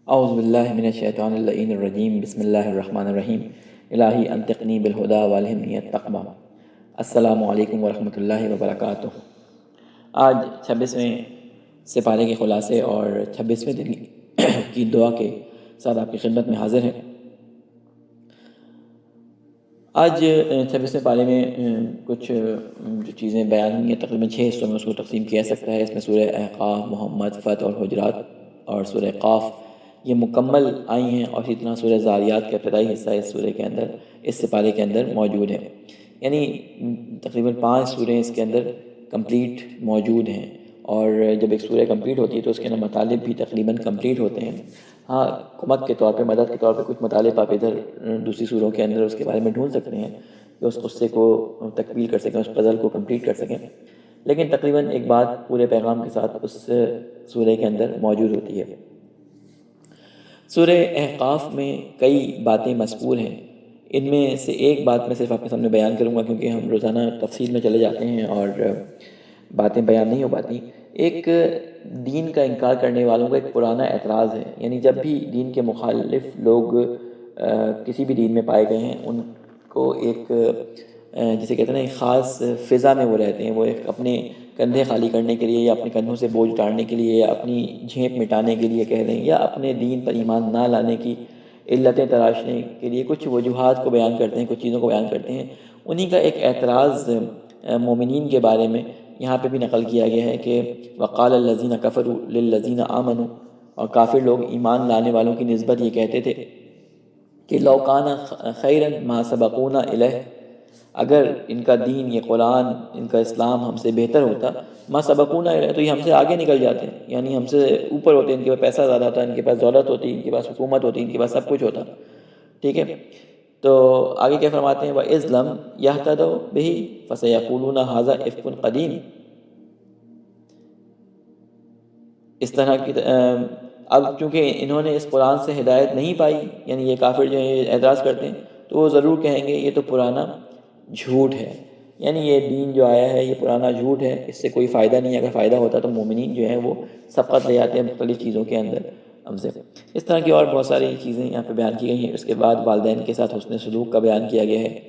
اعوذ باللہ من الشیطان اللعین الرجیم بسم اللہ الرحمن الرحیم الہی انطقنی بالہدا والہمنی التقویٰ۔ السلام علیکم ورحمۃ اللہ وبرکاتہ۔ آج 26ویں سپارے کے خلاصے اور 26ویں دن کی دعا کے ساتھ آپ کی خدمت میں حاضر ہیں۔ آج 26ویں پارے میں کچھ جو چیزیں بیان ہوئی ہیں، تقریباً 6 حصوں میں اس کو تقسیم کیا سکتا ہے۔ اس میں سورہ احقاف، محمد، فتح اور حجرات اور سورہ قاف یہ مکمل آئی ہیں، اور اسی طرح سورہ زاریات کا ابتدائی حصہ اس سورہ کے اندر، اس سپارے کے اندر موجود ہے۔ یعنی تقریباً 5 سوریں اس کے اندر کمپلیٹ موجود ہیں، اور جب ایک سورہ کمپلیٹ ہوتی ہے تو اس کے اندر مطالب بھی تقریباً کمپلیٹ ہوتے ہیں۔ ہاں، کمک کے طور پہ، مدد کے طور پہ کچھ مطالب آپ ادھر دوسری سوروں کے اندر اس کے بارے میں ڈھونڈ سکتے ہیں کہ اس قصے کو تکمیل کر سکیں، اس پزل کو کمپلیٹ کر سکیں، لیکن تقریباً ایک بات پورے پیغام کے ساتھ اس سورہ کے اندر موجود ہوتی ہے۔ سورہ احقاف میں کئی باتیں مذکور ہیں، ان میں سے ایک بات میں صرف آپ کے سامنے بیان کروں گا، کیونکہ ہم روزانہ تفصیل میں چلے جاتے ہیں اور باتیں بیان نہیں ہو پاتی۔ ایک دین کا انکار کرنے والوں کا ایک پرانا اعتراض ہے، یعنی جب بھی دین کے مخالف لوگ کسی بھی دین میں پائے گئے ہیں، ان کو ایک جسے کہتے ہیں نا، ایک خاص فضا میں وہ رہتے ہیں۔ وہ ایک اپنے کندھے خالی کرنے کے لیے، یا اپنے کندھوں سے بوجھ اتارنے کے لیے، یا اپنی جھیپ مٹانے کے لیے کہہ لیں، یا اپنے دین پر ایمان نہ لانے کی علتیں تراشنے کے لیے کچھ وجوہات کو بیان کرتے ہیں، کچھ چیزوں کو بیان کرتے ہیں۔ انہی کا ایک اعتراض مومنین کے بارے میں یہاں پہ بھی نقل کیا گیا ہے کہ وقال الذین کفروا للذین آمنوا، اور کافر لوگ ایمان لانے والوں کی نسبت یہ کہتے تھے کہ لو کان خیرا ما سبقونا الیہ، اگر ان کا دین، یہ قرآن، ان کا اسلام ہم سے بہتر ہوتا، ما سبقونا الیہ، تو یہ ہم سے آگے نکل جاتے ہیں، یعنی ہم سے اوپر ہوتے، ان کے پاس پیسہ زیادہ تھا، ان کے پاس دولت ہوتی، ان کے پاس حکومت ہوتی، ان کے پاس سب کچھ ہوتا۔ ٹھیک ہے، تو آگے کیا فرماتے ہیں، وَإِذْ لَمْ يَهْتَدَوْا بِهِ فَسَيَقُولُونَ هَذَا إِفْكٌ قَدِيمٌ۔ اس طرح کی اب چونکہ انہوں نے اس قرآن سے ہدایت نہیں پائی، یعنی یہ کافر جو ہیں اعتراض کرتے ہیں، تو وہ ضرور کہیں گے یہ تو پرانا جھوٹ ہے، یعنی یہ دین جو آیا ہے یہ پرانا جھوٹ ہے، اس سے کوئی فائدہ نہیں ہے۔ اگر فائدہ ہوتا تو مومنین جو ہیں وہ سبقت لے جاتے ہیں مختلف چیزوں کے اندر ہم سے۔ اس طرح کی اور بہت ساری چیزیں یہاں پہ بیان کی گئی ہیں۔ اس کے بعد والدین کے ساتھ حسن سلوک کا بیان کیا گیا ہے۔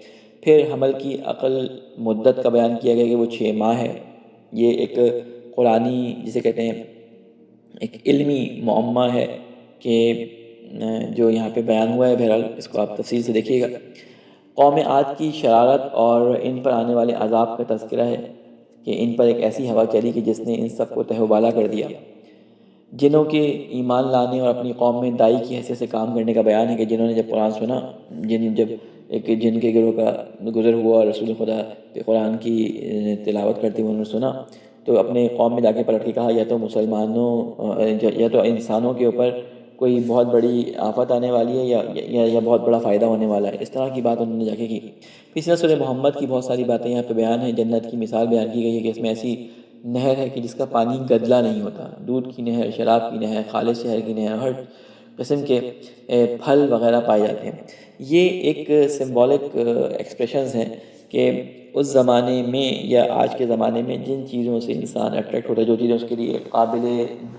پھر حمل کی عقل مدت کا بیان کیا گیا کہ وہ 6 ماہ ہے۔ یہ ایک قرآنی جسے کہتے ہیں ایک علمی معمہ ہے کہ جو یہاں پہ بیان ہوا ہے، بہرحال اس کو آپ تفصیل سے دیکھیے گا۔ قوم عاد کی شرارت اور ان پر آنے والے عذاب کا تذکرہ ہے کہ ان پر ایک ایسی ہوا چلی کہ جس نے ان سب کو تہہ و بالا کر دیا۔ جنہوں کے ایمان لانے اور اپنی قوم میں دائی کی حیثیت سے کام کرنے کا بیان ہے کہ جنہوں نے جب قرآن سنا، جب ایک جن کے گروہ کا گزر ہوا، رسول خدا کے قرآن کی تلاوت کرتے ہوئے انہوں نے سنا، تو اپنے قوم میں جا کے پلٹ کے کہا یا تو مسلمانوں یا تو انسانوں کے اوپر کوئی بہت بڑی آفت آنے والی ہے، یا بہت بڑا فائدہ ہونے والا ہے۔ اس طرح کی بات انہوں نے جا کے کی۔ پچھلے سورہ محمد کی بہت ساری باتیں یہاں پہ بیان ہیں۔ جنت کی مثال بیان کی گئی ہے کہ اس میں ایسی نہر ہے کہ جس کا پانی گدلا نہیں ہوتا، دودھ کی نہر، شراب کی نہر، خالص شہر کی نہر، ہر قسم کے پھل وغیرہ پائے جاتے ہیں۔ یہ ایک سمبولک ایکسپریشنز ہیں کہ اس زمانے میں یا آج کے زمانے میں جن چیزوں سے انسان اٹریکٹ ہوتا ہے، جو چیزیں اس کے لیے قابل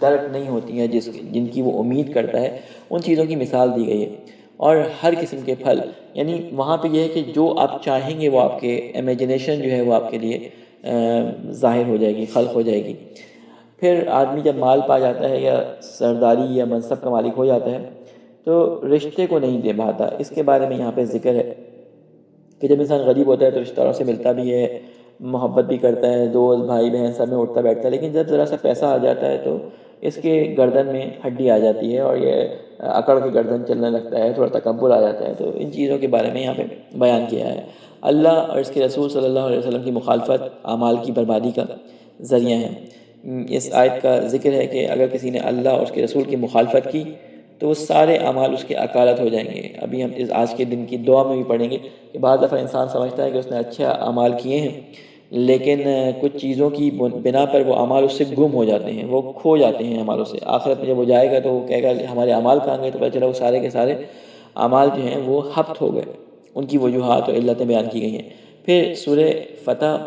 درک نہیں ہوتی ہیں، جن کی وہ امید کرتا ہے، ان چیزوں کی مثال دی گئی ہے۔ اور ہر قسم کے پھل، یعنی وہاں پہ یہ ہے کہ جو آپ چاہیں گے وہ آپ کے امیجنیشن جو ہے وہ آپ کے لیے ظاہر ہو جائے گی، خلق ہو جائے گی۔ پھر آدمی جب مال پا جاتا ہے یا سرداری یا منصب کا مالک ہو جاتا ہے تو رشتے کو نہیں نبھاتا۔ اس کے بارے میں یہاں پہ ذکر ہے کہ جب انسان غریب ہوتا ہے تو رشتہ داروں سے ملتا بھی ہے، محبت بھی کرتا ہے، دوست بھائی بہن سب میں اٹھتا بیٹھتا ہے، لیکن جب ذرا سا پیسہ آ جاتا ہے تو اس کے گردن میں ہڈی آ جاتی ہے اور یہ اکڑ کے گردن چلنے لگتا ہے، تھوڑا تکبر آ جاتا ہے۔ تو ان چیزوں کے بارے میں یہاں پہ بیان کیا ہے۔ اللہ اور اس کے رسول صلی اللہ علیہ وسلم کی مخالفت اعمال کی بربادی کا ذریعہ ہے۔ اس آیت کا ذکر ہے کہ اگر کسی نے اللہ اور اس کے رسول کی مخالفت کی تو وہ سارے اعمال اس کے اکالت ہو جائیں گے۔ ابھی ہم اس آج کے دن کی دعا میں بھی پڑھیں گے کہ بعض دفعہ انسان سمجھتا ہے کہ اس نے اچھے اعمال کیے ہیں، لیکن کچھ چیزوں کی بنا پر وہ اعمال اس سے گم ہو جاتے ہیں، وہ کھو جاتے ہیں اعمالوں سے۔ آخرت میں جب وہ جائے گا تو وہ کہے گا ہمارے اعمال کہاں گئے، تو پتہ چلا وہ سارے کے سارے اعمال جو ہیں وہ ہبط ہو گئے۔ ان کی وجوہات اور علتیں بیان کی گئی ہیں۔ پھر سورہ فتح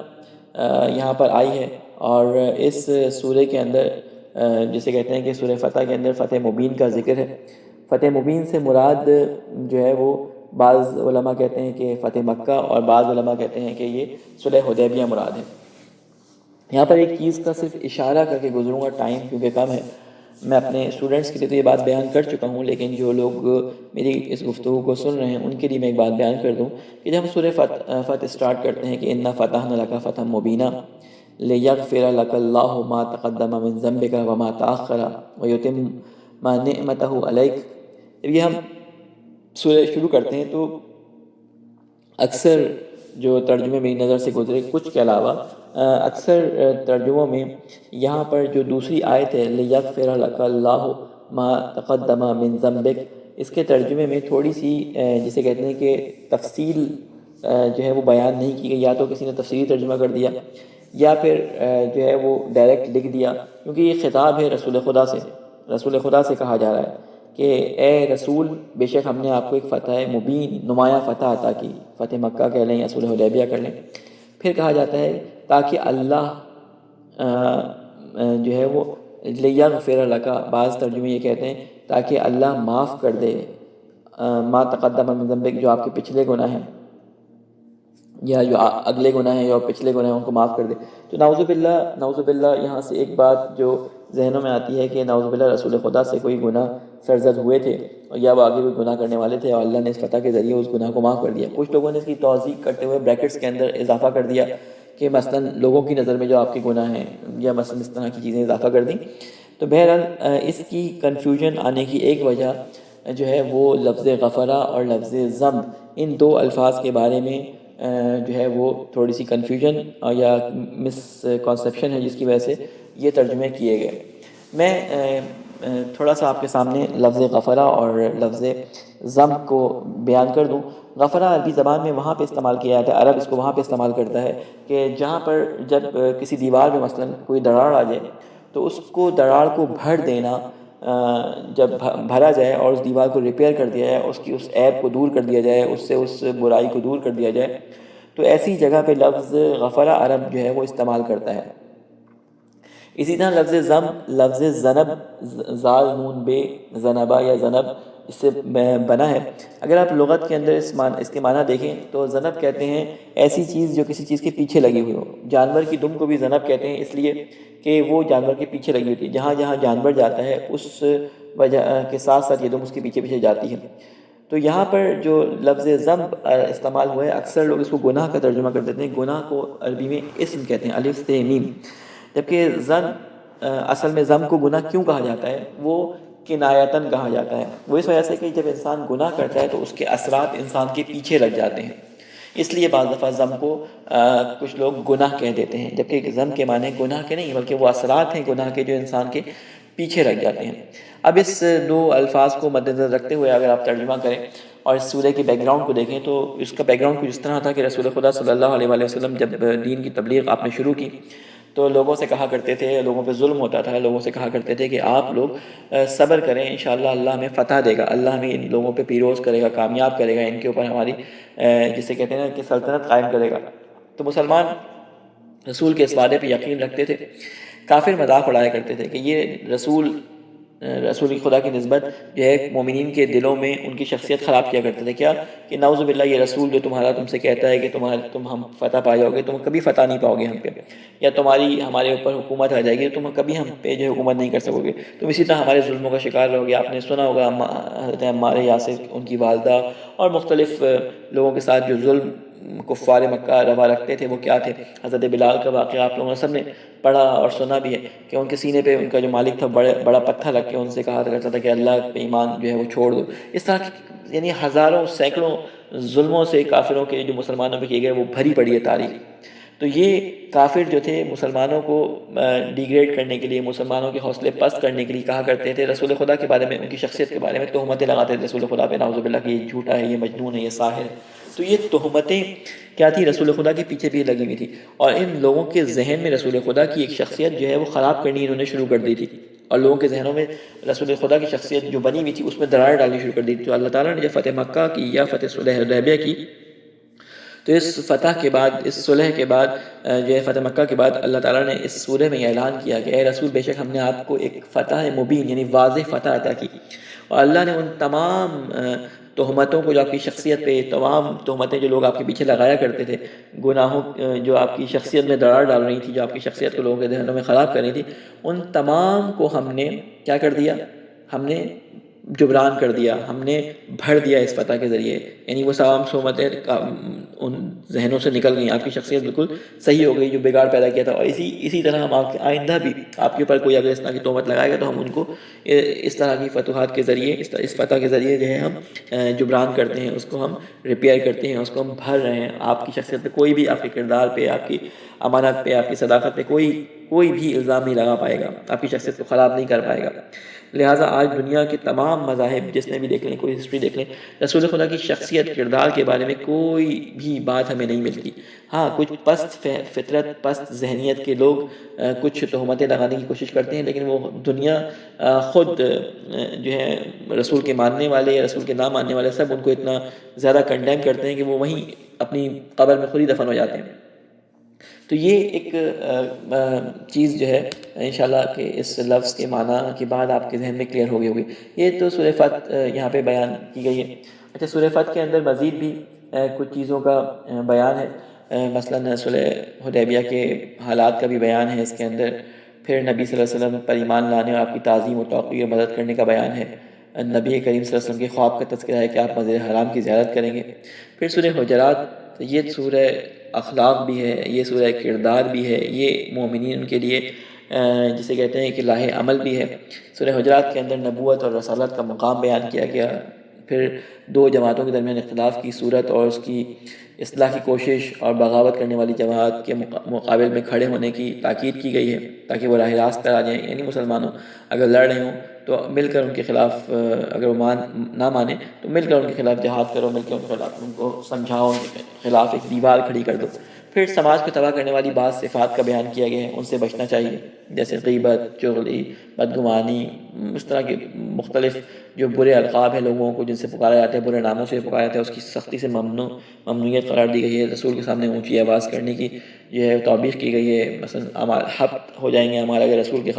یہاں پر آئی ہے، اور اس سورہ کے اندر جسے کہتے ہیں کہ سورہ فتح کے اندر فتح مبین کا ذکر ہے۔ فتح مبین سے مراد جو ہے وہ بعض علماء کہتے ہیں کہ فتح مکہ، اور بعض علماء کہتے ہیں کہ یہ صلح حدیبیہ مراد ہے۔ یہاں پر ایک چیز کا صرف اشارہ کر کے گزروں گا، ٹائم کیونکہ کم ہے۔ میں اپنے اسٹوڈنٹس کے لیے تو یہ بات بیان کر چکا ہوں، لیکن جو لوگ میری اس گفتگو کو سن رہے ہیں ان کے لیے میں ایک بات بیان کر دوں کہ جب ہم سورہ فتح اسٹارٹ کرتے ہیں کہ انا فتحنا لک فتحا مبینا لیغفر لک اللہ ما تقدم من ذنبک وما تأخر ویتم نعمتہ علیک، جب یہ ہم سورہ شروع کرتے ہیں تو اکثر جو ترجمے میری نظر سے گزرے کچھ کے علاوہ اکثر ترجموں میں یہاں پر جو دوسری آیت ہے لیغفر لک اللہ ما تقدم من ذنبک، اس کے ترجمے میں تھوڑی سی جسے کہتے ہیں کہ تفصیل جو ہے وہ بیان نہیں کی گئی، یا تو کسی نے تفصیلی ترجمہ کر دیا یا پھر جو ہے وہ ڈائریکٹ لکھ دیا، کیونکہ یہ خطاب ہے رسول خدا سے، رسول خدا سے کہا جا رہا ہے کہ اے رسول، بے شک ہم نے آپ کو ایک فتح مبین، نمایاں فتح عطا کی، فتح مکہ کہہ لیں یا صلح حدیبیہ کر لیں۔ پھر کہا جاتا ہے تاکہ اللہ جو ہے وہ لیغفر لک، بعض ترجمے یہ کہتے ہیں تاکہ اللہ معاف کر دے ما تقدم من ذنبک، جو آپ کے پچھلے گناہ ہیں یا جو اگلے گناہ ہیں یا پچھلے گناہ ہیں ان کو معاف کر دے۔ تو نعوذ باللہ یہاں سے ایک بات جو ذہنوں میں آتی ہے کہ نعوذ باللہ رسول خدا سے کوئی گناہ سرزد ہوئے تھے یا وہ آگے کوئی گناہ کرنے والے تھے اور اللہ نے اس فتح کے ذریعے اس گناہ کو معاف کر دیا۔ کچھ لوگوں نے اس کی توضیح کرتے ہوئے بریکٹس کے اندر اضافہ کر دیا کہ مثلا لوگوں کی نظر میں جو آپ کے گناہ ہیں یا مثلا اس طرح کی چیزیں اضافہ کر دیں۔ تو بہرحال اس کی کنفیوژن آنے کی ایک وجہ جو ہے وہ لفظ غفرہ اور لفظ ذنب، ان دو الفاظ کے بارے میں جو ہے وہ تھوڑی سی کنفیوژن یا مس کنسیپشن ہے، جس کی وجہ سے یہ ترجمے کیے گئے۔ میں تھوڑا سا آپ کے سامنے لفظ غفرہ اور لفظ ذنب کو بیان کر دوں۔ غفرہ عربی زبان میں وہاں پہ استعمال کیا جاتا ہے، عرب اس کو وہاں پہ استعمال کرتا ہے کہ جہاں پر جب کسی دیوار میں مثلا کوئی دراڑ آ جائے تو اس کو دراڑ کو بھر دینا، جب بھرا جائے اور اس دیوار کو ریپیئر کر دیا جائے، اس کی اس عیب کو دور کر دیا جائے، اس برائی کو دور کر دیا جائے، تو ایسی جگہ پہ لفظ غفرہ عرب جو ہے وہ استعمال کرتا ہے۔ اسی طرح لفظ ذنب، لفظ ذنب، زال نون بے ذنبا یا ذنب، اس سے بنا ہے۔ اگر آپ لغت کے اندر اس کے معنی دیکھیں تو ذنب کہتے ہیں ایسی چیز جو کسی چیز کے پیچھے لگی ہوئی ہو۔ جانور کی دم کو بھی ذنب کہتے ہیں اس لیے کہ وہ جانور کے پیچھے لگی ہوتی ہے، جہاں جہاں جانور جاتا ہے اس وجہ کے ساتھ ساتھ یہ دم اس کے پیچھے پیچھے جاتی ہے۔ تو یہاں پر جو لفظ ذنب استعمال ہوا ہے، اکثر لوگ اس کو گناہ کا ترجمہ کر دیتے ہیں۔ گناہ کو عربی میں اسم کہتے ہیں، الف سے میم، جبکہ ذنب اصل میں ذنب کو گناہ کیوں کہا جاتا ہے؟ وہ کنایتاً کہا جاتا ہے، وہ اس وجہ سے کہ جب انسان گناہ کرتا ہے تو اس کے اثرات انسان کے پیچھے لگ جاتے ہیں، اس لیے بعض دفعہ ذنب کو کچھ لوگ گناہ کہہ دیتے ہیں، جبکہ ذنب کے معنی گناہ کے نہیں بلکہ وہ اثرات ہیں گناہ کے جو انسان کے پیچھے لگ جاتے ہیں۔ اب اس دو الفاظ کو مد نظر رکھتے ہوئے اگر آپ ترجمہ کریں اور اس سورہ کے بیک گراؤنڈ کو دیکھیں تو اس کا بیک گراؤنڈ کچھ اس طرح تھا کہ رسول خدا صلی اللہ علیہ وآلہ وسلم جب دین کی تبلیغ آپ نے شروع کی تو لوگوں سے کہا کرتے تھے، لوگوں پہ ظلم ہوتا تھا، لوگوں سے کہا کرتے تھے کہ آپ لوگ صبر کریں، انشاءاللہ اللہ ہمیں فتح دے گا، اللہ ہمیں ان لوگوں پہ پیروز کرے گا، کامیاب کرے گا، ان کے اوپر ہماری جسے کہتے ہیں کہ سلطنت قائم کرے گا۔ تو مسلمان رسول کے اس وعدے پہ یقین رکھتے تھے۔ کافر مذاق اڑایا کرتے تھے کہ یہ رسول خدا کی نسبت جو ہے مومنین کے دلوں میں ان کی شخصیت خراب کیا کرتے تھے، کیا کہ نعوذ باللہ یہ رسول جو تم سے کہتا ہے کہ تم ہم فتح پا جاؤ گے، تم کبھی فتح نہیں پاؤ گے ہم پہ، یا تمہاری ہمارے اوپر حکومت آ جائے گی تم کبھی ہم پہ جو حکومت نہیں کر سکو گے، تم اسی طرح ہمارے ظلموں کا شکار رہو گے۔ آپ نے سنا ہوگا حضرت عمار یاسر، ان کی والدہ اور مختلف لوگوں کے ساتھ جو ظلم کفار مکہ روا رکھتے تھے وہ کیا تھے۔ حضرت بلال کا واقعہ آپ لوگوں نے سب نے پڑھا اور سنا بھی ہے کہ ان کے سینے پہ ان کا جو مالک تھا بڑا پتھر رکھ کے ان سے کہا کرتا تھا کہ اللہ پہ ایمان جو ہے وہ چھوڑ دو۔ اس طرح یعنی ہزاروں سینکڑوں ظلموں سے کافروں کے جو مسلمانوں پہ کیے گئے وہ بھری پڑی ہے تاریخ۔ تو یہ کافر جو تھے مسلمانوں کو ڈیگریڈ کرنے کے لیے، مسلمانوں کے حوصلے پست کرنے کے لیے کہا کرتے تھے رسول خدا کے بارے میں، ان کی شخصیت کے بارے میں تہمتیں لگاتے تھے رسول خدا پہ، نعوذ باللہ کہ یہ جھوٹا ہے، یہ مجنون ہے، یہ ساحر ہے۔ تو یہ تہمتیں کیا تھی؟ رسول خدا کے پیچھے بھی لگی ہوئی تھی، اور ان لوگوں کے ذہن میں رسول خدا کی ایک شخصیت جو ہے وہ خراب کرنی انہوں نے شروع کر دی تھی، اور لوگوں کے ذہنوں میں رسول خدا کی شخصیت جو بنی ہوئی تھی اس میں دراڑ ڈالنی شروع کر دی تھی۔ تو اللہ تعالیٰ نے جب فتح مکہ کی یا فتح صلح حدیبیہ کی تو اس فتح کے بعد، اس صلح کے بعد جو ہے فتح مکہ کے بعد، اللہ تعالیٰ نے اس سورہ میں یہ اعلان کیا کہ اے رسول بے شک ہم نے آپ کو ایک فتح مبین یعنی واضح فتح عطا کی، اور اللہ نے ان تمام تہمتوں کو جو آپ کی شخصیت پہ، تمام تہمتیں جو لوگ آپ کے پیچھے لگایا کرتے تھے، گناہوں جو آپ کی شخصیت میں دراڑ ڈال رہی تھی، جو آپ کی شخصیت کو لوگوں کے ذہنوں میں خراب کر رہی تھی، ان تمام کو ہم نے کیا کر دیا، ہم نے جبران کر دیا، ہم نے بھر دیا اس فتح کے ذریعے، یعنی وہ تمام تہمتیں ان ذہنوں سے نکل گئیں، آپ کی شخصیت بالکل صحیح ہو گئی جو بگاڑ پیدا کیا تھا۔ اور اسی طرح ہم آپ کے آئندہ بھی آپ کے اوپر کوئی اگر اس طرح کی تہمت لگائے گا تو ہم ان کو اس طرح کی فتوحات کے ذریعے، اس فتح کے ذریعے جو ہے ہم جبران کرتے ہیں، اس کو ہم ریپیئر کرتے ہیں، اس کو ہم بھر رہے ہیں۔ آپ کی شخصیت پہ کوئی بھی، آپ کے کردار پہ، آپ کی امانت پہ، آپ کی صداقت پہ کوئی بھی الزام نہیں لگا پائے گا، آپ کی شخصیت کو خراب نہیں کر پائے گا۔ لہٰذا آج دنیا کے تمام مذاہب جس نے بھی دیکھ لیں، کوئی ہسٹری دیکھ لیں، رسول خدا کی شخصیت، کردار کے بارے میں کوئی بھی بات ہمیں نہیں ملتی۔ ہاں کچھ پست فطرت، پست ذہنیت کے لوگ کچھ تہمتیں لگانے کی کوشش کرتے ہیں، لیکن وہ دنیا خود جو ہے رسول کے ماننے والے یا رسول کے نہ ماننے والے سب ان کو اتنا زیادہ کنڈیم کرتے ہیں کہ وہ وہیں اپنی قبر میں خود ہی دفن ہو جاتے ہیں۔ تو یہ ایک چیز جو ہے انشاءاللہ کہ اس لفظ کے معنی کے بعد آپ کے ذہن میں کلیئر ہو گئی ہوگی۔ یہ تو سورہ فتح یہاں پہ بیان کی گئی ہے۔ اچھا، سورہ فتح کے اندر مزید بھی کچھ چیزوں کا بیان ہے، مثلاً صلح حدیبیہ کے حالات کا بھی بیان ہے اس کے اندر، پھر نبی صلی اللہ علیہ وسلم پر ایمان لانے اور آپ کی تعظیم و توقیر اور مدد کرنے کا بیان ہے، نبی کریم صلی اللہ علیہ وسلم کے خواب کا تذکرہ ہے کہ آپ مسجد حرام کی زیارت کریں گے۔ پھر سورہ حجرات، یہ سورہ اخلاق بھی ہے، یہ سورہ کردار بھی ہے، یہ مومنین کے لیے جسے کہتے ہیں کہ لاہ عمل بھی ہے۔ سورہ حجرات کے اندر نبوت اور رسالت کا مقام بیان کیا گیا، پھر دو جماعتوں کے درمیان اختلاف کی صورت اور اس کی اصلاح کی کوشش اور بغاوت کرنے والی جماعت کے مقابل میں کھڑے ہونے کی تاکید کی گئی ہے تاکہ وہ راہ راست پر آ جائیں، یعنی مسلمانوں اگر لڑ رہے ہوں تو مل کر ان کے خلاف، اگر وہ نہ مانیں تو مل کر ان کے خلاف جہاد کرو، مل کر ان کے خلاف ان کو سمجھاؤ، ان کے خلاف ایک دیوار کھڑی کر دو۔ پھر سماج کو تباہ کرنے والی بعض صفات کا بیان کیا گیا ہے، ان سے بچنا چاہیے، جیسے غیبت، چغلی، بدگمانی، اس طرح کے مختلف جو برے القاب ہیں لوگوں کو جن سے پکارا جاتا ہے، برے ناموں سے پکارا جاتا ہے، اس کی سختی سے ممنوعیت قرار دی گئی ہے۔ رسول کے سامنے اونچی آواز کرنے کی جو ہے توبیخ کی گئی ہے، مثلا حق ہو جائیں گے ہمارا اگر رسول کے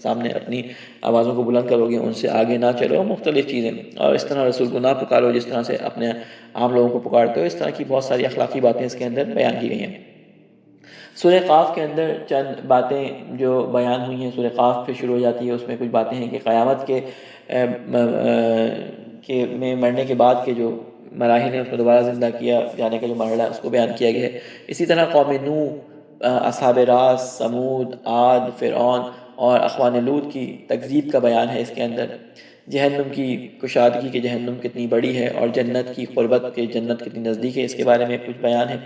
سامنے اپنی آوازوں کو بلند کرو گے، ان سے آگے نہ چلو، مختلف چیزیں، اور اس طرح رسول کو نہ پکارو جس طرح سے اپنے عام لوگوں کو پکارتے ہو، اس طرح کی بہت ساری اخلاقی باتیں اس کے اندر بیان کی گئی ہیں۔ سورہ قاف کے اندر چند باتیں جو بیان ہوئی ہیں، سورہ قاف پھر شروع ہو جاتی ہے، اس میں کچھ باتیں ہیں کہ قیامت کے میں مرنے کے بعد کے جو مراحل ہیں اس کو دوبارہ زندہ کیا جانے کا جو مرحلہ ہے اس کو بیان کیا گیا ہے۔ اسی طرح قوم نوح، اصحاب راس، سمود، عاد، فرعون اور اخوان لوط کی تکذیب کا بیان ہے اس کے اندر، جہنم کی کشادگی کہ جہنم کتنی بڑی ہے اور جنت کی قربت کہ جنت کتنی نزدیک ہے، اس کے بارے میں کچھ بیان ہے۔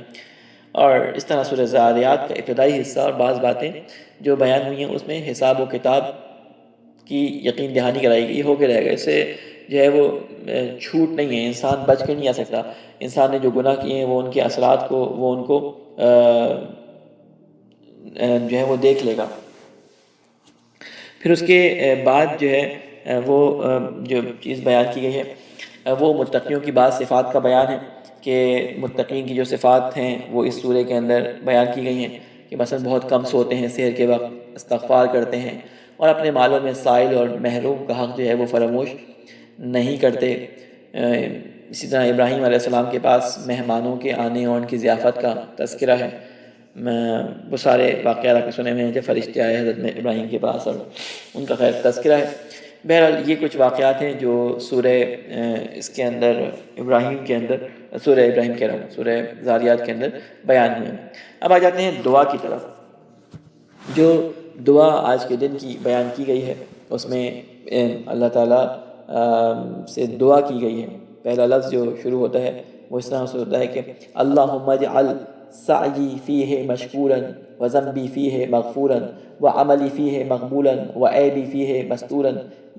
اور اس طرح سورہ زاریات کا ابتدائی حصہ اور بعض باتیں جو بیان ہوئی ہیں اس میں حساب و کتاب کی یقین دہانی کرائی گئی، ہو کے رہے گا، اس سے جو ہے وہ چھوٹ نہیں ہے، انسان بچ کے نہیں آ سکتا۔ انسان نے جو گناہ کیے ہیں وہ ان کے اثرات کو وہ ان کو جو ہے وہ دیکھ لے گا۔ پھر اس کے بعد جو ہے وہ جو چیز بیان کی گئی ہے وہ متقیوں کی بعض صفات کا بیان ہے کہ متقین کی جو صفات ہیں وہ اس سورہ کے اندر بیان کی گئی ہیں کہ مثلا بہت کم سوتے ہیں، سحر کے وقت استغفار کرتے ہیں اور اپنے مالوں میں سائل اور محروم کا حق جو ہے وہ فراموش نہیں کرتے۔ اسی طرح ابراہیم علیہ السلام کے پاس مہمانوں کے آنے اور ان کی ضیافت کا تذکرہ ہے، وہ سارے واقعات آپ نے سنے ہوئے ہیں جب فرشتے آئے حضرت ابراہیم کے پاس اور ان کا خیر تذکرہ ہے۔ بہرحال یہ کچھ واقعات ہیں جو سورہ اس کے اندر ابراہیم کے اندر، سورہ ابراہیم کہہ رہا ہوں، سورہ زاریات کے اندر بیان ہوئے ہیں۔ اب آ جاتے ہیں دعا کی طرف۔ جو دعا آج کے دن کی بیان کی گئی ہے اس میں اللہ تعالیٰ سے دعا کی گئی ہے۔ پہلا لفظ جو شروع ہوتا ہے وہ اس طرح سے ہوتا ہے کہ اللہم اجعل سعی فیہ مشکورا وذنبی فیہ مغفورا وعملی فیہ مقبولا وعیبی فیہ مستورا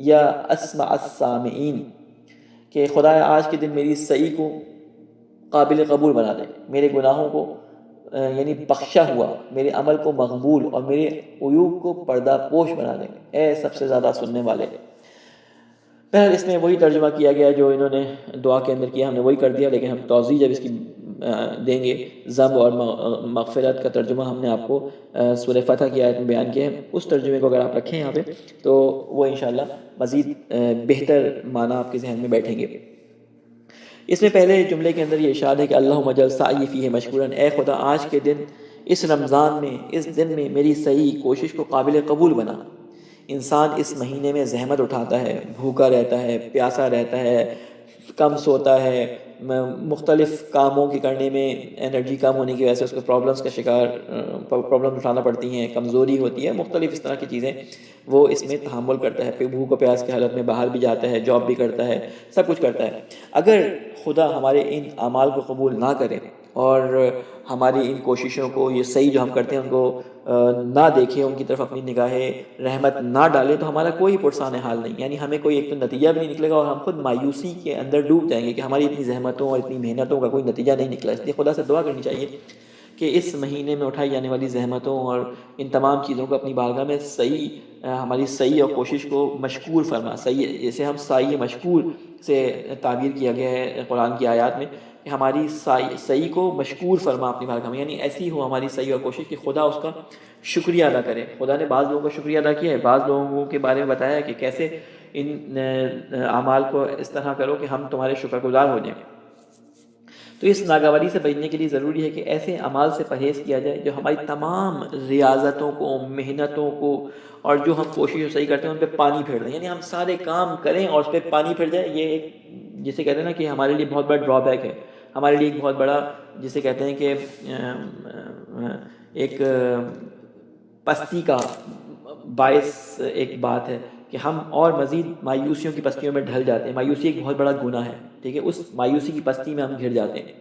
یا اسمع السامعین، کہ خدایا آج کے دن میری سعی کو قابل قبول بنا دے، میرے گناہوں کو یعنی بخشا ہوا، میرے عمل کو مقبول اور میرے عیوب کو پردہ پوش بنا دے، اے سب سے زیادہ سننے والے۔ بہرحال اس میں وہی ترجمہ کیا گیا جو انہوں نے دعا کے اندر کیا، ہم نے وہی کر دیا، لیکن ہم توضیح جب اس کی دیں گے. ذنب اور مغفرت کا ترجمہ ہم نے آپ کو سورہ فتح کی آیت میں بیان کیا ہے. اس ترجمے کو اگر آپ رکھیں یہاں پہ تو وہ انشاءاللہ مزید بہتر معنی آپ کے ذہن میں بیٹھیں گے. اس میں پہلے جملے کے اندر یہ ارشاد ہے کہ اللہم اجعل سعی فیہ مشکورا، اے خدا آج کے دن، اس رمضان میں، اس دن میں میری صحیح کوشش کو قابل قبول بنا. انسان اس مہینے میں زحمت اٹھاتا ہے، بھوکا رہتا ہے، پیاسا رہتا ہے، کم سوتا ہے، مختلف کاموں کے کرنے میں انرجی کم ہونے کی وجہ سے اس کو پرابلمس کا شکار پرابلم اٹھانا پڑتی ہیں، کمزوری ہوتی ہے، مختلف اس طرح کی چیزیں وہ اس میں تحمل کرتا ہے. پھر بھوک و پیاس کی حالت میں باہر بھی جاتا ہے، جاب بھی کرتا ہے، سب کچھ کرتا ہے. اگر خدا ہمارے ان اعمال کو قبول نہ کرے اور ہماری ان کوششوں کو، یہ صحیح جو ہم کرتے ہیں ان کو نہ دیکھے، ان کی طرف اپنی نگاہ رحمت نہ ڈالے، تو ہمارا کوئی پرسان حال نہیں. یعنی ہمیں کوئی ایک تو نتیجہ بھی نہیں نکلے گا اور ہم خود مایوسی کے اندر ڈوب جائیں گے کہ ہماری اتنی زحمتوں اور اتنی محنتوں کا کوئی نتیجہ نہیں نکلا. اس لیے خدا سے دعا کرنی چاہیے کہ اس مہینے میں اٹھائی جانے والی زحمتوں اور ان تمام چیزوں کو اپنی بارگاہ میں ہماری سعی اور کوشش کو مشکور فرما. صحیح جیسے ہم سعی مشکور سے تعبیر کیا گیا ہے قرآن کی آیات میں کہ ہماری سعی کو مشکور فرما اپنی بارگاہ میں، یعنی ایسی ہو ہماری سعی اور کوشش کہ خدا اس کا شکریہ ادا کرے. خدا نے بعض لوگوں کا شکریہ ادا کیا ہے، بعض لوگوں کے بارے میں بتایا کہ کیسے ان اعمال کو اس طرح کرو کہ ہم تمہارے شکر گزار ہو جائیں. تو اس ناگواری سے بچنے کے لیے ضروری ہے کہ ایسے اعمال سے پرہیز کیا جائے جو ہماری تمام ریاضتوں کو، محنتوں کو اور جو ہم کوشش صحیح کرتے ہیں ان پہ پانی پھیر دیں. یعنی ہم سارے کام کریں اور اس پہ پانی پھیر جائے. یہ ایک جسے کہتے ہیں نا کہ ہمارے لیے بہت بڑا ڈرا بیک ہے، ہمارے لیے ایک بہت بڑا جسے کہتے ہیں کہ ایک پستی کا باعث ایک بات ہے کہ ہم اور مزید مایوسیوں کی پستیوں میں ڈھل جاتے ہیں. مایوسی ایک بہت بڑا گناہ ہے، ٹھیک ہے. اس مایوسی کی پستی میں ہم گھر جاتے ہیں.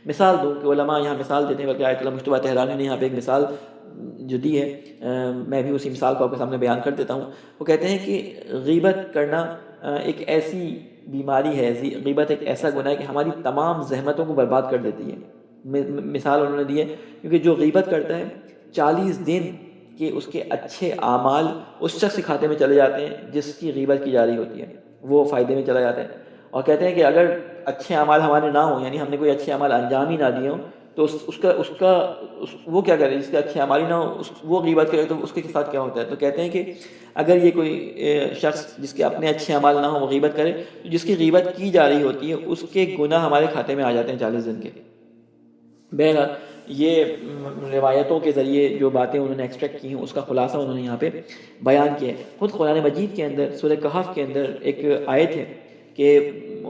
مثال دوں کہ علماء یہاں مثال دیتے ہیں، بلکہ آیت اللہ مجتبیٰ تہرانی نے یہاں پہ ایک مثال جو دی ہے، میں بھی اسی مثال کو آپ کے سامنے بیان کر دیتا ہوں. وہ کہتے ہیں کہ غیبت کرنا ایک ایسی بیماری ہے، غیبت ایک ایسا گناہ ہے کہ ہماری تمام زحمتوں کو برباد کر دیتی ہے. مثال انہوں نے دی ہے کیونکہ جو غیبت کرتا ہے 40 دن کہ اس کے اچھے اعمال اس شخص کے کھاتے میں چلے جاتے ہیں جس کی غیبت کی جا رہی ہوتی ہے، وہ فائدے میں چلا جاتا ہے. اور کہتے ہیں کہ اگر اچھے اعمال ہمارے نہ ہوں، یعنی ہم نے کوئی اچھے اعمال انجام ہی نہ دیے ہوں، تو وہ کیا کرے جس کے اچھے اعمال ہی نہ ہوں، وہ غیبت کرے تو اس کے ساتھ کیا ہوتا ہے. تو کہتے ہیں کہ اگر یہ کوئی شخص جس کے اپنے اچھے اعمال نہ ہوں وہ غیبت کرے، تو جس کی غیبت کی جا رہی ہوتی ہے اس کے گناہ ہمارے کھاتے میں آ جاتے ہیں 40 دن کے. بہرحال یہ روایتوں کے ذریعے جو باتیں انہوں نے ایکسٹریکٹ کی ہیں اس کا خلاصہ انہوں نے یہاں پہ بیان کیا ہے. خود قرآن مجید کے اندر سورہ کہف کے اندر ایک آیت ہے کہ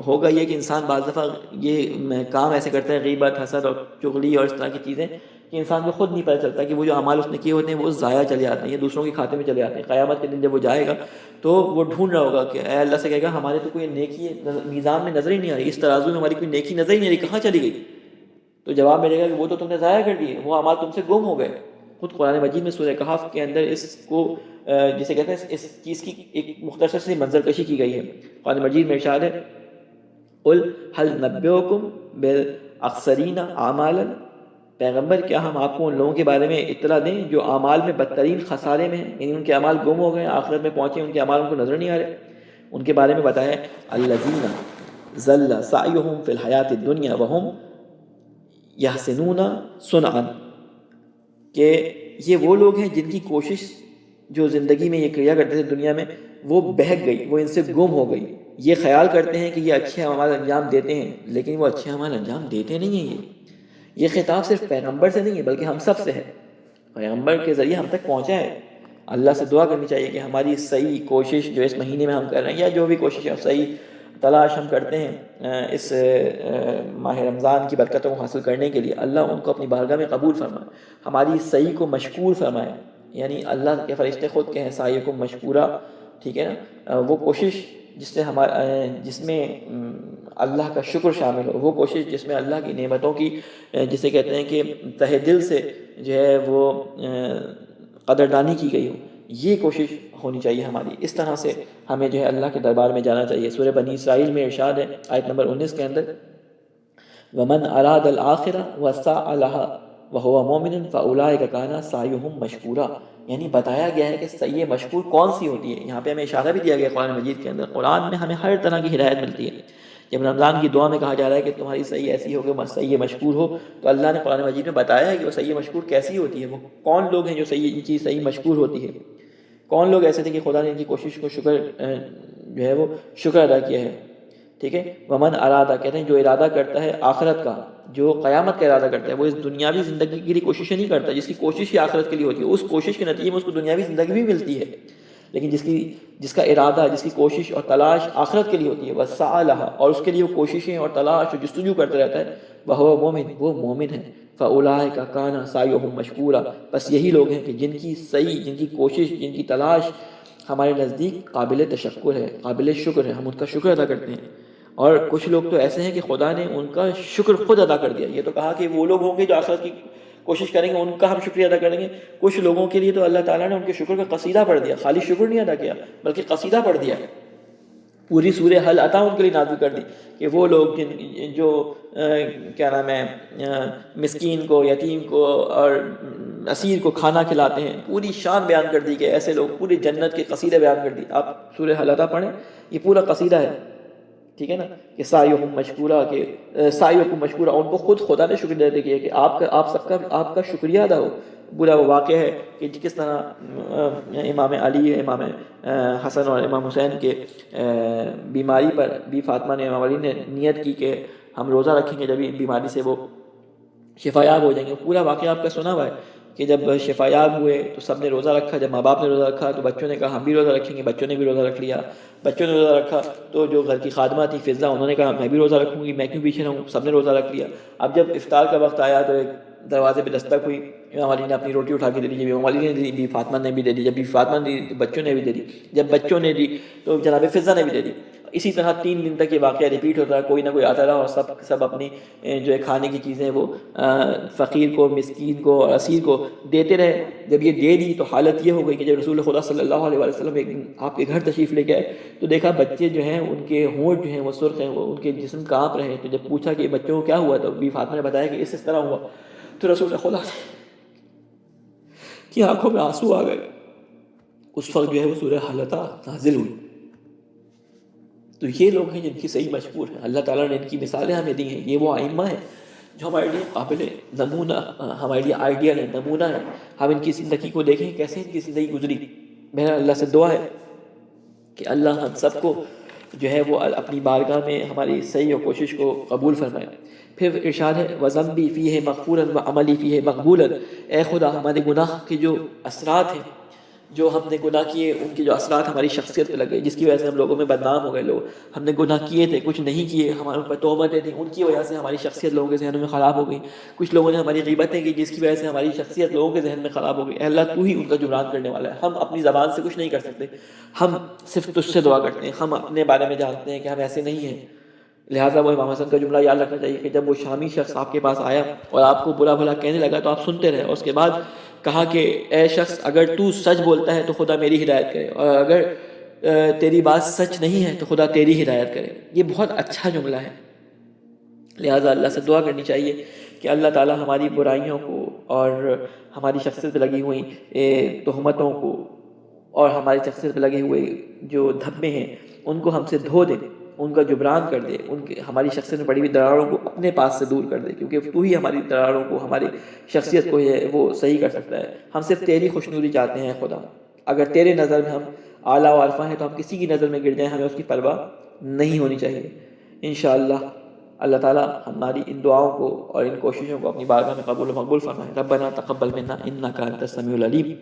ہوگا یہ کہ انسان بعض دفعہ یہ کام ایسے کرتا ہے، غیبت، حسد اور چغلی اور اس طرح کی چیزیں، کہ انسان کو خود نہیں پتہ چلتا کہ وہ جو اعمال اس نے کیے ہوتے ہیں وہ ضائع چلے جاتے ہیں یا دوسروں کے کھاتے میں چلے جاتے ہیں. قیامت کے دن جب وہ جائے گا تو وہ ڈھونڈ رہا ہوگا کہ اے اللہ سے کہے گا ہمارے تو کوئی نیکی میزان میں نظر ہی نہیں آ رہی، اس ترازو میں ہماری کوئی نیکی نظر ہی نہیں آ رہی، کہاں چلی گئی؟ تو جواب ملے گا کہ وہ تو تم نے ضائع کر دیے، وہ اعمال تم سے گم ہو گئے. خود قرآن مجید میں سورہ کہف کے اندر اس کو جسے کہتے ہیں اس چیز کی ایک مختصر سی منظر کشی کی گئی ہے. قرآن مجید میں ارشاد ہے قل هل نبئکم بالاخسرین اعمالا، پیغمبر کیا ہم آپ کو ان لوگوں کے بارے میں اطلاع دیں جو اعمال میں بدترین خسارے میں ہیں، یعنی ان کے اعمال گم ہو گئے، آخرت میں پہنچے ان کے اعمال ان کو نظر نہیں آ رہے. ان کے بارے میں بتایا الذین ضل سعیہم فی الحیات الدنیا وہم یحسنون صنعا، کہ یہ وہ لوگ ہیں جن کی کوشش جو زندگی میں یہ کیا کرتے تھے دنیا میں وہ بہک گئی، وہ ان سے گم ہو گئی. یہ خیال کرتے ہیں کہ یہ اچھے اعمال انجام دیتے ہیں، لیکن وہ اچھے اعمال انجام دیتے نہیں ہیں. یہ خطاب صرف پیغمبر سے نہیں ہے بلکہ ہم سب سے ہے، پیغمبر کے ذریعے ہم تک پہنچا ہے. اللہ سے دعا کرنی چاہیے کہ ہماری صحیح کوشش جو اس مہینے میں ہم کر رہے ہیں یا جو بھی کوشش ہے صحیح تلاش ہم کرتے ہیں اس ماہ رمضان کی برکتوں کو حاصل کرنے کے لیے، اللہ ان کو اپنی بارگاہ میں قبول فرمائے، ہماری صحیح کو مشکور فرمائے. یعنی اللہ کے فرشتے خود کہیں سعیکم مشکورا، ٹھیک ہے نا. وہ کوشش جس میں اللہ کا شکر شامل ہو، وہ کوشش جس میں اللہ کی نعمتوں کی جسے کہتے ہیں کہ تہ دل سے جو ہے وہ قدردانی کی گئی ہو، یہ کوشش ہونی چاہیے ہماری. اس طرح سے ہمیں جو ہے اللہ کے دربار میں جانا چاہیے. سورہ بنی اسرائیل میں ارشاد ہے آیت نمبر 19 کے اندر وَمَنْ أَرَادَ الْآخِرَةَ وَسَعَى لَهَا وَهُوَ مُؤْمِنٌ فَأُولَٰئِكَ كَانَ سَعْيُهُمْ مَشْكُورًا. یعنی بتایا گیا ہے کہ سعی مشکور کون سی ہوتی ہے. یہاں پہ ہمیں اشارہ بھی دیا گیا قرآن مجید کے اندر. قرآن میں ہمیں ہر طرح کی ہدایت ملتی ہے. جب رمضان کی دعا میں کہا جا رہا ہے کہ تمہاری صحیح ایسی ہو کہ صحیح مشکور ہو، تو اللہ نے قرآن مجید میں بتایا ہے کہ وہ صحیح مشکور کیسی ہوتی ہے، وہ کون لوگ ہیں جو صحیح چیز صحیح مشکور ہوتی ہے، کون لوگ ایسے تھے کہ خدا نے ان کی کوشش کو شکر جو ہے وہ شکر ادا کیا ہے. ٹھیک ہے. ومن ارادہ کہتے ہیں جو ارادہ کرتا ہے آخرت کا، جو قیامت کا ارادہ کرتا ہے، وہ اس دنیاوی زندگی کے لیے کوششیں نہیں کرتا، جس کی کوشش ہی آخرت کے لیے ہوتی ہے، اس کوشش کے نتیجے میں اس کو دنیاوی زندگی بھی ملتی ہے، لیکن جس کا ارادہ، جس کی کوشش اور تلاش آخرت کے لیے ہوتی ہے، وسعی لہا، اور اس کے لیے وہ کوششیں اور تلاش اور جستجو کرتا رہتا ہے، وہو مومن، وہ مومن ہے، فاولئک کان سعیہم مشکورا، بس یہی لوگ ہیں کہ جن کی کوشش، جن کی تلاش ہمارے نزدیک قابل تشکر ہے، قابل شکر ہے، ہم ان کا شکر ادا کرتے ہیں. اور کچھ لوگ تو ایسے ہیں کہ خدا نے ان کا شکر خود ادا کر دیا. یہ تو کہا کہ وہ لوگ ہوں گے جو آخرت کی کوشش کریں گے، ان کا ہم شکریہ ادا کریں گے. کچھ لوگوں کے لیے تو اللہ تعالیٰ نے ان کے شکر کا قصیدہ پڑھ دیا، خالی شکر نہیں ادا کیا بلکہ قصیدہ پڑھ دیا، پوری سورہ حل عطا ان کے لیے نازل کر دی کہ وہ لوگ جو کیا نام ہے مسکین کو، یتیم کو اور اسیر کو کھانا کھلاتے ہیں، پوری شان بیان کر دی کہ ایسے لوگ، پوری جنت کے قصیدے بیان کر دی. آپ سورہ حل عطا پڑھیں، یہ پورا قصیدہ ہے. ٹھیک ہے نا، کہ سعیہم مشکورا، کہ سعیکم مشکورا، ان کو خود خدا نے شکر ادا کیا کہ آپ کا شکریہ ادا ہو. برا وہ واقعہ ہے کہ کس طرح امام علی، امام حسن اور امام حسین کے بیماری پر بی فاطمہ نے، امام علی نے نیت کی کہ ہم روزہ رکھیں گے، جب بیماری سے وہ شفا یاب ہو جائیں گے. پورا واقعہ آپ کا سنا ہوا ہے کہ جب شفا یاب ہوئے تو سب نے روزہ رکھا. جب ماں باپ نے روزہ رکھا تو بچوں نے کہا ہم بھی روزہ رکھیں گے، بچوں نے بھی روزہ رکھ لیا. بچوں نے روزہ رکھا تو جو گھر کی خادمہ تھی فضہ، انہوں نے کہا میں بھی روزہ رکھوں گی، میں کیوں پیچھے رہوں، سب نے روزہ رکھ لیا. اب جب افطار کا وقت آیا تو ایک دروازے پہ دستک ہوئی، امام علی نے اپنی روٹی اٹھا کے دے دی. جب امام علی نے دی، بی فاطمہ نے بھی دے دی. جب بی فاطمہ نے دی، بچوں نے بھی دے دی. جب بچوں نے دی تو جناب فضہ نے بھی دے دی. اسی طرح 3 دن تک یہ واقعہ ریپیٹ ہوتا ہے، کوئی نہ کوئی آتا رہا اور سب اپنی جو ہے کھانے کی چیزیں وہ فقیر کو، مسکین کو اور اسیر کو دیتے رہے. جب یہ دے دی تو حالت یہ ہو گئی کہ جب رسول خدا صلی اللہ علیہ وسلم ایک دن آپ کے گھر تشریف لے گئے تو دیکھا بچے جو ہیں ان کے ہونٹ جو ہیں وہ سرخ ہیں، وہ ان کے جسم کانپ رہے ہیں. تو جب پوچھا کہ بچوں کو کیا ہوا تو بی فاطمہ نے بتایا کہ اس طرح ہوا. تو رسول خدا کی آنکھوں میں آنسو آ گئے. اس وقت جو ہے وہ سورہ حل عطا نازل ہوئی. تو یہ لوگ ہیں جن کی صحیح مشکور ہیں. اللہ تعالیٰ نے ان کی مثالیں ہمیں دی ہیں. یہ وہ ائمہ ہیں جو ہمارے لیے قابل نمونہ، ہمارے لیے آئیڈیل ہے، نمونہ ہے. ہم ان کی زندگی کو دیکھیں کیسے ان کی زندگی گزری. میرا اللہ سے دعا ہے کہ اللہ ہم سب کو جو ہے وہ اپنی بارگاہ میں ہماری صحیح اور کوشش کو قبول فرمائے. پھر ارشاد ہے وَذَنْبِي فِيهِ مَغْفُورًا وَعَمَلِي فِيهِ مَقْبُولًا، اے خدا ہمارے گناہ کے جو اثرات ہیں، جو ہم نے گناہ کیے ان کے جو اثرات ہماری شخصیت پہ لگ گئے، جس کی وجہ سے ہم لوگوں میں بدنام ہو گئے. لوگ ہم نے گناہ کیے تھے، کچھ نہیں کیے، ہمارے اوپر تہمتیں تھیں، ان کی وجہ سے ہماری شخصیت لوگوں کے ذہنوں میں خراب ہو گئی. کچھ لوگوں نے ہماری غیبتیں کی جس کی وجہ سے ہماری شخصیت لوگوں کے ذہن میں خراب ہو گئی. اے اللہ تو ہی ان کا جبران کرنے والا ہے. ہم اپنی زبان سے کچھ نہیں کر سکتے، ہم صرف تجھ سے دعا کرتے ہیں. ہم اپنے بارے میں جانتے ہیں کہ ہم ایسے نہیں ہیں. لہٰذا وہ امام حسن کا جملہ یاد رکھنا چاہیے کہ جب وہ شامی شخص آپ کے پاس آیا اور آپ کو برا بھلا کہنے لگا تو آپ سنتے رہے. اور اس کے بعد کہا کہ اے شخص اگر تو سچ بولتا ہے تو خدا میری ہدایت کرے، اور اگر تیری بات سچ نہیں ہے تو خدا تیری ہدایت کرے. یہ بہت اچھا جملہ ہے. لہٰذا اللہ سے دعا کرنی چاہیے کہ اللہ تعالیٰ ہماری برائیوں کو اور ہماری شخصیت پہ لگی ہوئی تہمتوں کو اور ہماری شخصیت پہ لگے ہوئے جو دھبے ہیں ان کو ہم سے دھو دے، ان کا جبران کر دے، ہماری شخصیت میں پڑی ہوئی دراروں کو اپنے پاس سے دور کر دے، کیونکہ تو ہی ہماری دراروں کو، ہماری شخصیت کو وہ صحیح کر سکتا ہے. ہم صرف تیری خوشنودی چاہتے ہیں خدا. اگر تیرے نظر میں ہم اعلیٰ و عرفہ ہیں تو ہم کسی کی نظر میں گر جائیں، ہمیں اس کی پرواہ نہیں ہونی چاہیے. انشاءاللہ اللہ تعالیٰ ہماری ان دعاؤں کو اور ان کوششوں کو اپنی بارگاہ میں قبول و مقبول فرمائے. ربنا تقبل منا انک انت السمیع العلیم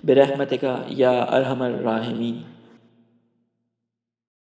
برحمتک یا ارحم الراحمین.